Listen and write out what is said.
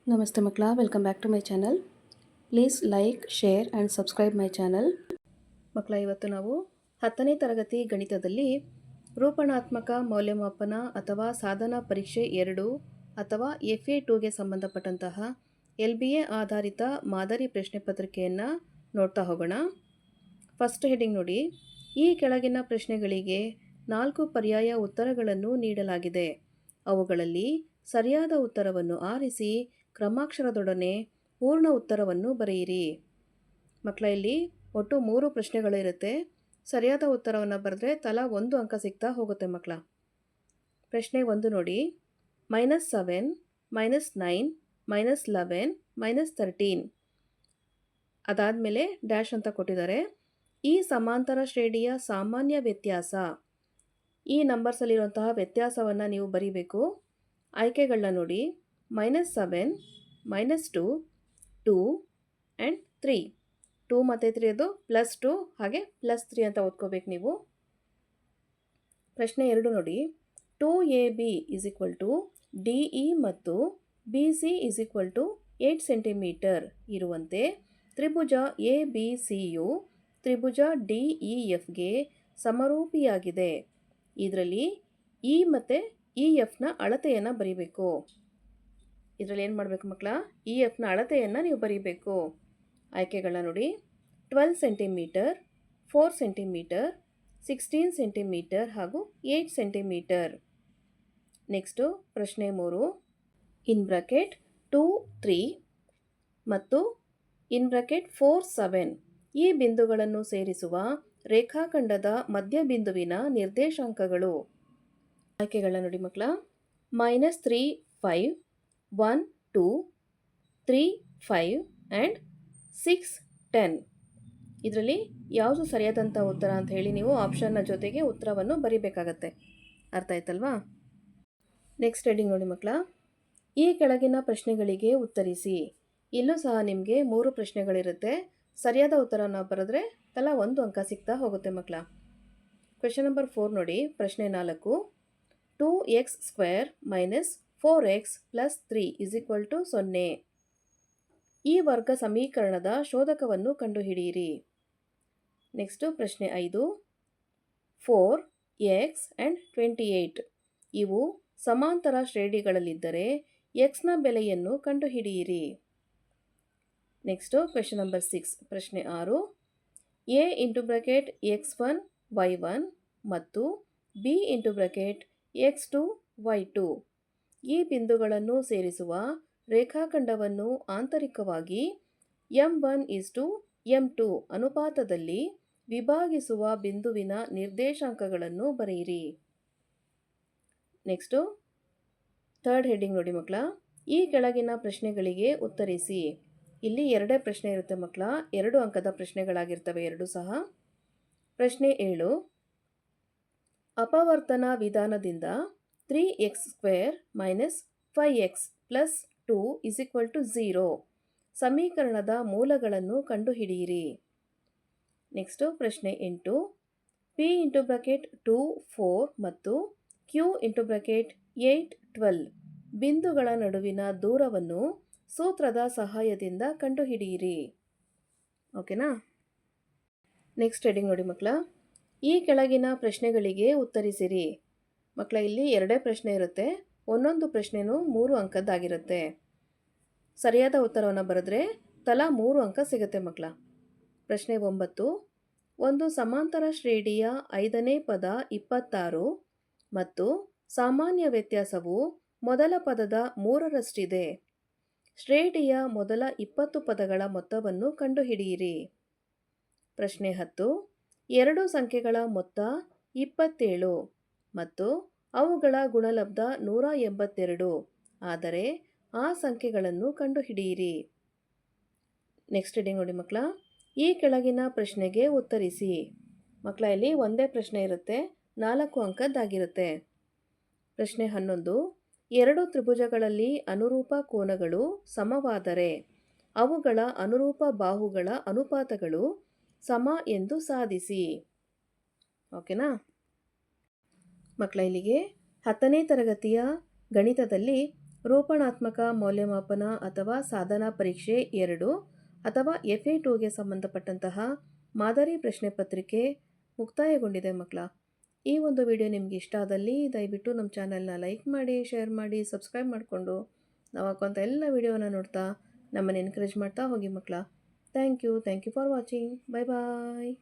ನಮಸ್ತೆ ಮಕ್ಕಳ, welcome back to my channel. Please like, share and subscribe my channel. ಮಕ್ಕಳ, ಇವತ್ತು ನಾವು 10ನೇ ತರಗತಿ ಗಣಿತದಲ್ಲಿ ರೂಪಣಾತ್ಮಕ ಮೌಲ್ಯಮಾಪನ ಅಥವಾ ಸಾಧನ ಪರೀಕ್ಷೆ 2 ಅಥವಾ FA2ಗೆ ಸಂಬಂಧಪಟ್ಟಂತಹ LBA ಆಧಾರಿತ ಮಾದರಿ ಪ್ರಶ್ನೆ ಪತ್ರಿಕೆಯನ್ನು ನೋಡ್ತಾ ಹೋಗೋಣ. ಫಸ್ಟ್ ಹೆಡಿಂಗ್ ನೋಡಿ. ಈ ಕೆಳಗಿನ ಪ್ರಶ್ನೆಗಳಿಗೆ 4 ಪರ್ಯಾಯ ಉತ್ತರಗಳನ್ನು ನೀಡಲಾಗಿದೆ. ಅವುಗಳಲ್ಲಿ ಸರಿಯಾದ ಉತ್ತರವನ್ನು ಆರಿಸಿ ಕ್ರಮಾಕ್ಷರದೊಡನೆ ಪೂರ್ಣ ಉತ್ತರವನ್ನು ಬರೆಯಿರಿ. ಮಕ್ಕಳ, ಇಲ್ಲಿ ಒಟ್ಟು 3 ಪ್ರಶ್ನೆಗಳಿರುತ್ತೆ. ಸರಿಯಾದ ಉತ್ತರವನ್ನು ಬರೆದ್ರೆ ತಲಾ 1 ಅಂಕ ಸಿಗ್ತಾ ಹೋಗುತ್ತೆ ಮಕ್ಕಳ. ಪ್ರಶ್ನೆ 1 ನೋಡಿ. -7, -9, -11, -13 ಅದಾದಮೇಲೆ ಡ್ಯಾಶ್ ಅಂತ ಕೊಟ್ಟಿದ್ದಾರೆ. ಈ ಸಮಾಂತರ ಶ್ರೇಣಿಯ ಸಾಮಾನ್ಯ ವ್ಯತ್ಯಾಸ. ಈ ನಂಬರ್ಸಲ್ಲಿರುವಂತಹ ವ್ಯತ್ಯಾಸವನ್ನು ನೀವು ಬರೀಬೇಕು. ಆಯ್ಕೆಗಳನ್ನ ನೋಡಿ. -7, -2, 2 ಆ್ಯಂಡ್ 3. 2 ಮತ್ತು 3 ಅದು +2 ಹಾಗೆ +3 ಅಂತ ಓದ್ಕೋಬೇಕು ನೀವು. ಪ್ರಶ್ನೆ 2 ನೋಡಿ. 2AB = DE ಮತ್ತು BC = 8 ಸೆಂಟಿಮೀಟರ್ ಇರುವಂತೆ ತ್ರಿಭುಜ ABCಯು ತ್ರಿಭುಜ DEFಗೆ ಸಮರೂಪಿಯಾಗಿದೆ. ಇದರಲ್ಲಿ E ಮತ್ತು EFನ ಅಳತೆಯನ್ನು ಬರೀಬೇಕು. ಇದರಲ್ಲಿ ಏನು ಮಾಡಬೇಕು ಮಕ್ಕಳ? EFನ ಅಳತೆಯನ್ನು ನೀವು ಬರೀಬೇಕು. ಆಯ್ಕೆಗಳನ್ನ ನೋಡಿ. 12 ಸೆಂಟಿಮೀಟರ್, 4 ಸೆಂಟಿಮೀಟರ್, 16 ಸೆಂಟಿಮೀಟರ್ ಹಾಗೂ 8 ಸೆಂಟಿಮೀಟರ್. ನೆಕ್ಸ್ಟು ಪ್ರಶ್ನೆ 3. (2, 3 ಮತ್ತು (4, 7) ಈ ಬಿಂದುಗಳನ್ನು ಸೇರಿಸುವ ರೇಖಾಖಂಡದ ಮಧ್ಯಬಿಂದುವಿನ ನಿರ್ದೇಶಾಂಕಗಳು. ಆಯ್ಕೆಗಳನ್ನ ನೋಡಿ ಮಕ್ಕಳ. -3, 5, 1, 2, 3, 5 ಆ್ಯಂಡ್ 6, 10. ಇದರಲ್ಲಿ ಯಾವುದು ಸರಿಯಾದಂಥ ಉತ್ತರ ಅಂತ ಹೇಳಿ ನೀವು ಆಪ್ಷನ್ನ ಜೊತೆಗೆ ಉತ್ತರವನ್ನು ಬರೀಬೇಕಾಗತ್ತೆ. ಅರ್ಥ ಆಯ್ತಲ್ವಾ? ನೆಕ್ಸ್ಟ್ ಹೆಡಿಂಗ್ ನೋಡಿ ಮಕ್ಕಳ. ಈ ಕೆಳಗಿನ ಪ್ರಶ್ನೆಗಳಿಗೆ ಉತ್ತರಿಸಿ. ಇಲ್ಲೂ ಸಹ ನಿಮಗೆ 3 ಪ್ರಶ್ನೆಗಳಿರುತ್ತೆ. ಸರಿಯಾದ ಉತ್ತರವನ್ನು ಬರೆದ್ರೆ ತಲಾ 1 ಅಂಕ ಸಿಗ್ತಾ ಹೋಗುತ್ತೆ ಮಕ್ಕಳ. ಕ್ವೆಶ್ಚನ್ ನಂಬರ್ 4 ನೋಡಿ. ಪ್ರಶ್ನೆ 4. 2x² - 4x + 3 = 0. ಈ ವರ್ಗ ಸಮೀಕರಣದ ಶೋಧಕವನ್ನು ಕಂಡುಹಿಡಿಯಿರಿ. ನೆಕ್ಸ್ಟು ಪ್ರಶ್ನೆ 5. 4x ಆ್ಯಂಡ್ 28 ಇವು ಸಮಾಂತರ ಶ್ರೇಣಿಗಳಲ್ಲಿದ್ದರೆ xನ ಬೆಲೆಯನ್ನು ಕಂಡುಹಿಡಿಯಿರಿ. Next question number 6. ಪ್ರಶ್ನೆ 6. a × x1 y1 ಮತ್ತು b × x2 y2 ಈ ಬಿಂದುಗಳನ್ನು ಸೇರಿಸುವ ರೇಖಾಖಂಡವನ್ನು ಆಂತರಿಕವಾಗಿ m1:m2 ಅನುಪಾತದಲ್ಲಿ ವಿಭಾಗಿಸುವ ಬಿಂದುವಿನ ನಿರ್ದೇಶಾಂಕಗಳನ್ನು ಬರೆಯಿರಿ. ನೆಕ್ಸ್ಟು ಥರ್ಡ್ ಹೆಡ್ಡಿಂಗ್ ನೋಡಿ ಮಕ್ಕಳ. ಈ ಕೆಳಗಿನ ಪ್ರಶ್ನೆಗಳಿಗೆ ಉತ್ತರಿಸಿ. ಇಲ್ಲಿ 2 ಪ್ರಶ್ನೆ ಇರುತ್ತೆ ಮಕ್ಕಳ. 2 ಅಂಕದ ಪ್ರಶ್ನೆಗಳಾಗಿರ್ತವೆ ಎರಡೂ ಸಹ. ಪ್ರಶ್ನೆ 7. ಅಪವರ್ತನ ವಿಧಾನದಿಂದ 3x² - 5x + 2 = 0 ಸಮೀಕರಣದ ಮೂಲಗಳನ್ನು ಕಂಡುಹಿಡಿಯಿರಿ. ನೆಕ್ಸ್ಟು ಪ್ರಶ್ನೆ 8. p × 2, 4 ಮತ್ತು q × 8, 12 ಬಿಂದುಗಳ ನಡುವಿನ ದೂರವನ್ನು ಸೂತ್ರದ ಸಹಾಯದಿಂದ ಕಂಡುಹಿಡಿಯಿರಿ. ಓಕೆನಾ? ನೆಕ್ಸ್ಟ್ ಹೆಡಿಂಗ್ ನೋಡಿ ಮಕ್ಕಳ. ಈ ಕೆಳಗಿನ ಪ್ರಶ್ನೆಗಳಿಗೆ ಉತ್ತರಿಸಿರಿ. ಮಕ್ಕಳ, ಇಲ್ಲಿ 2 ಪ್ರಶ್ನೆ ಇರುತ್ತೆ. ಒಂದೊಂದು ಪ್ರಶ್ನೆನೂ 3 ಅಂಕದ್ದಾಗಿರುತ್ತೆ. ಸರಿಯಾದ ಉತ್ತರವನ್ನು ಬರೆದ್ರೆ ತಲಾ 3 ಅಂಕ ಸಿಗುತ್ತೆ ಮಕ್ಕಳ. ಪ್ರಶ್ನೆ 9. ಒಂದು ಸಮಾಂತರ ಶ್ರೇಣಿಯ 5ನೇ ಪದ 26 ಮತ್ತು ಸಾಮಾನ್ಯ ವ್ಯತ್ಯಾಸವು ಮೊದಲ ಪದದ 3ರಷ್ಟಿದೆ. ಶ್ರೇಣಿಯ ಮೊದಲ 20 ಪದಗಳ ಮೊತ್ತವನ್ನು ಕಂಡುಹಿಡಿಯಿರಿ. ಪ್ರಶ್ನೆ 10. 2 ಸಂಖ್ಯೆಗಳ ಮೊತ್ತ 27 ಮತ್ತು ಅವುಗಳ ಗುಣಲಬ್ಧ 182. ಆದರೆ ಆ ಸಂಖ್ಯೆಗಳನ್ನು ಕಂಡುಹಿಡಿಯಿರಿ. ನೆಕ್ಸ್ಟ್ ಹೆಡಿಂಗ್ ನೋಡಿ ಮಕ್ಕಳ. ಈ ಕೆಳಗಿನ ಪ್ರಶ್ನೆಗೆ ಉತ್ತರಿಸಿ. ಮಕ್ಕಳ, ಇಲ್ಲಿ ಒಂದೇ ಪ್ರಶ್ನೆ ಇರುತ್ತೆ. 4 ಅಂಕದ್ದಾಗಿರುತ್ತೆ. ಪ್ರಶ್ನೆ 11. 2 ತ್ರಿಭುಜಗಳಲ್ಲಿ ಅನುರೂಪ ಕೋನಗಳು ಸಮವಾದರೆ ಅವುಗಳ ಅನುರೂಪ ಬಾಹುಗಳ ಅನುಪಾತಗಳು ಸಮ ಎಂದು ಸಾಧಿಸಿ. ಓಕೆನಾ? ಮಕ್ಕಳ, ಇಲ್ಲಿಗೆ 10ನೇ ತರಗತಿಯ ಗಣಿತದಲ್ಲಿ ರೂಪಣಾತ್ಮಕ ಮೌಲ್ಯಮಾಪನ ಅಥವಾ ಸಾಧನಾ ಪರೀಕ್ಷೆ 2 ಅಥವಾ FA2ಗೆ ಸಂಬಂಧಪಟ್ಟಂತಹ ಮಾದರಿ ಪ್ರಶ್ನೆ ಪತ್ರಿಕೆ ಮುಕ್ತಾಯಗೊಂಡಿದೆ ಮಕ್ಕಳ. ಈ ಒಂದು ವಿಡಿಯೋ ನಿಮ್ಗೆ ಇಷ್ಟ ಆದಲ್ಲಿ ದಯವಿಟ್ಟು ನಮ್ಮ ಚಾನಲ್ನ ಲೈಕ್ ಮಾಡಿ, ಶೇರ್ ಮಾಡಿ, ಸಬ್ಸ್ಕ್ರೈಬ್ ಮಾಡಿಕೊಂಡು ನಾವು ಹಾಕುವಂಥ ಎಲ್ಲ ವಿಡಿಯೋನ ನೋಡ್ತಾ ನಮ್ಮನ್ನು ಎನ್ಕರೇಜ್ ಮಾಡ್ತಾ ಹೋಗಿ ಮಕ್ಕಳ. Thank you for watching. Bye bye.